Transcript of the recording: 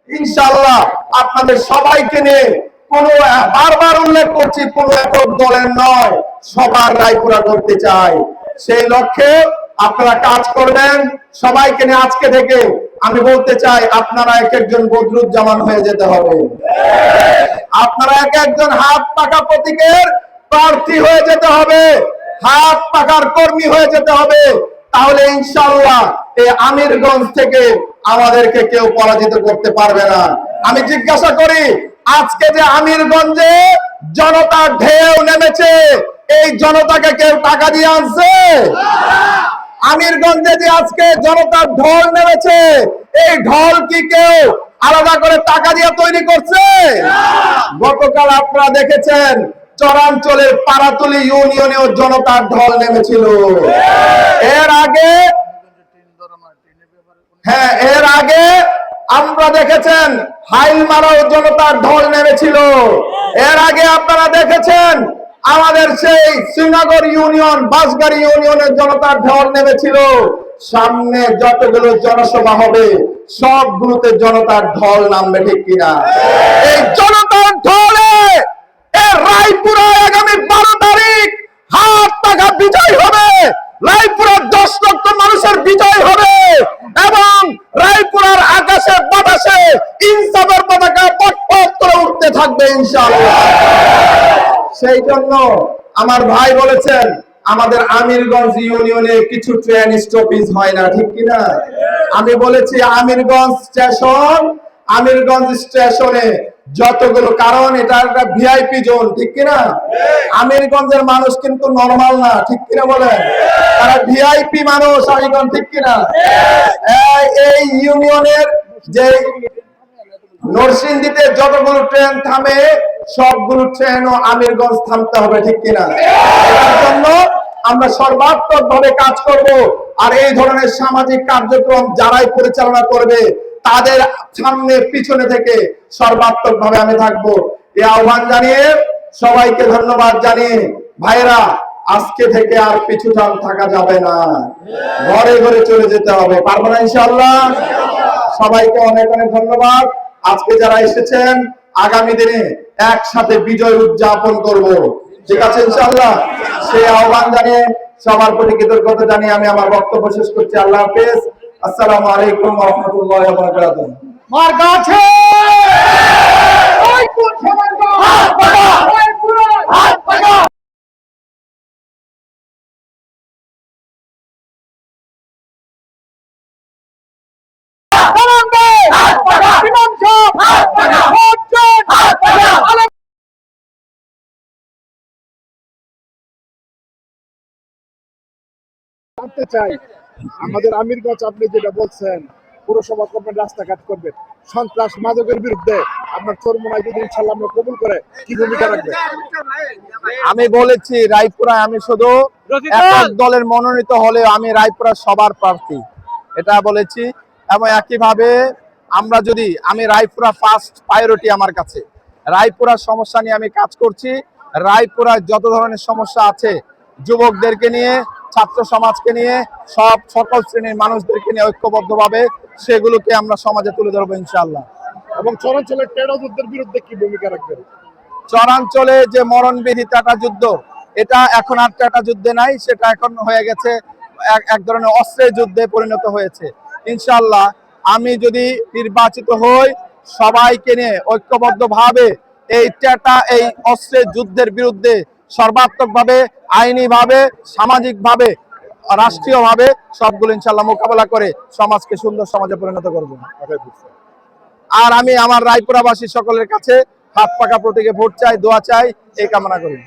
ইনশাআল্লাহ আপনাদের সবাইকে নিয়ে কোন বারবার উল্লেখ করছি, কোন একক দলের নয়, সবার রায়পুরা করতে চাই। সেই লক্ষ্যে আপনারা কাজ করবেন সবাইকে নিয়ে। আজকে থেকে আমি বলতে চাই, আপনারা এক একজন বদরুজ্জামান হয়ে যেতে হবে, আপনারা এক একজন হাত পাকা প্রতীকের প্রার্থী হয়ে যেতে হবে, হাত পাকার কর্মী হয়ে যেতে হবে। তাহলে ইনশাআল্লাহ এই আমিরগঞ্জ থেকে আমাদেরকে কেউ পরাজিত করতে পারবে না। আমি জিজ্ঞাসা করি, আজকে যে আমিরগঞ্জে জনতার ঢেউ নেমেছে, এই জনতাকে কেউ টাকা দিয়ে আনছে? আমিরগঞ্জে যে আজকে জনতার ঢল নেমেছে, এই ঢল কি কেউ আলাদা করে টাকা দিয়ে তৈরি করছে? গতকাল আপনারা দেখেছেন চরাঞ্চলের পাড়াতলি ইউনিয়নেও জনতার ঢল নেমেছিল। এর আগে আমরা দেখেছেন হাইলমারাও জনতার ঢল নেমেছিল। এর আগে আপনারা দেখেছেন আমাদের সেই শ্রীনগর ইউনিয়ন, বাঁশগাড়ি ইউনিয়নের জনতার ঢল নেমেছিল। সামনে যতগুলো জনসভা হবে সবগুলোতে জনতার ঢল নামবে, ঠিক কিনা? এই জনতার ঢলে রায়পুরায় আগামী 12 তারিখ হাত পাকা বিজয় হবে, রায়পুরার 10 লক্ষ মানুষের বিজয় হবে এবং রায়পুরার আকাশে বাতাসে ইনসাফের পতাকা পটপট করে উঠতে থাকবে ইনশাআল্লাহ। সেই জন্য আমার ভাই বলেছেন আমাদের আমিরগঞ্জ ইউনিয়নে কিছু ট্রেন স্টপেজ হয় না, ঠিক কিনা? আমি বলেছি আমিরগঞ্জ স্টেশনে যতগুলো, কারণ এটা একটা ভিআইপি জোন, ঠিক কিনা? আমিরগঞ্জের মানুষ কিন্তু নরমাল না, ঠিক কিনা বলেন? তারা ভিআইপি মানুষ আমিরগঞ্জ, ঠিক কিনা? এই ইউনিয়নের যে নরসিংদীতে যতগুলো ট্রেন থামে সবগুলো ট্রেনও আমিরগঞ্জ থামতে হবে, ঠিক কিনা? এর জন্য আমরা সর্বাত্মক ভাবে কাজ করব। আর এই ধরনের সামাজিক কার্যক্রম যারাই পরিচালনা করবে তাদের সামনে পিছনে থেকে সর্বাত্মক ভাবে আমি থাকবো। এই আহ্বান জানিয়ে সবাইকে ধন্যবাদ জানিয়ে, ভাইরা আজকে থেকে আর পিছুটান থাকা যাবে না, ঘরে ঘরে চলে যেতে হবে। পারবো না ইনশাআল্লাহ? সবাইকে অনেক অনেক ধন্যবাদ। আজকে যারা এসেছেন, আগামী দিনে একসাথে বিজয় উদযাপন করব, ঠিক আছে ইনশাআল্লাহ? সেই আহ্বান জানিয়ে সবার প্রতি কৃতজ্ঞতা জানিয়ে আমি আমার বক্তব্য শেষ করছি। আল্লাহ হাফেজ। আসসালামু আলাইকুম ওয়া রাহমাতুল্লাহি ওয়া বারাকাতুহু। মার কাছে ওই কোন সমাজ হাত পাকা, ওই পুরো হাত পাকা। হাত পাকা, ইমাম সাহেব হাত পাকা, হচ্ছেন হাত পাকা। জানতে চাই আমাদের আমিরগঞ্জ, আপনি যেটা বলছেন পুরসভা করবেন, রাস্তাঘাট করবেন, সন্ত্রাস মাদকের বিরুদ্ধে আপনার চরমোনাই যদি ইনশাআল্লাহ আমরা কবুল করে কি ভূমিকা রাখবেন? আমি বলেছি রায়পুরায় আমি শুধু একক দলের মনোনীত হলেও আমি রায়পুরা সবার প্রার্থী, এটা বলেছি। এবং একইভাবে আমি রায়পুরা ফার্স্ট প্রায়োরিটি আমার কাছে। রায়পুরার সমস্যা নিয়ে আমি কাজ করছি। রায়পুরায় যত ধরনের সমস্যা আছে, যুবকদেরকে নিয়ে, ছাত্র সমাজকে নিয়ে, সকল শ্রেণীর মানুষদেরকে নিয়ে ঐক্যবদ্ধভাবে সেগুলোকে আমরা সমাজে তুলে ধরবো ইনশাআল্লাহ। এবং চরাঞ্চলের টেরো যুদ্ধের বিরুদ্ধে কি ভূমিকা রাখবেন? চরাঞ্চলে যে মরণবিধি টাটা যুদ্ধ, এটা এখন আর টাটা যুদ্ধে নাই, সেটা এখন হয়ে গেছে এক ধরনের অস্ত্রের যুদ্ধে পরিণত হয়েছে। ইনশাআল্লাহ আমি যদি নির্বাচিত হই, সবাইকে নিয়ে ঐক্যবদ্ধভাবে এই অস্ত্রের যুদ্ধের বিরুদ্ধে সর্বাত্মকভাবে, আইনিভাবে, সামাজিকভাবে, রাষ্ট্রীয়ভাবে সবগুলো ইনশাআল্লাহ মোকাবেলা করে সমাজকে সুন্দর সমাজে পরিণত করব। আর আমি আমার রায়পুরাবাসী সকলের কাছে হাত পাকা প্রতীকে ভোট চাই, দোয়া চাই, এই কামনা করি।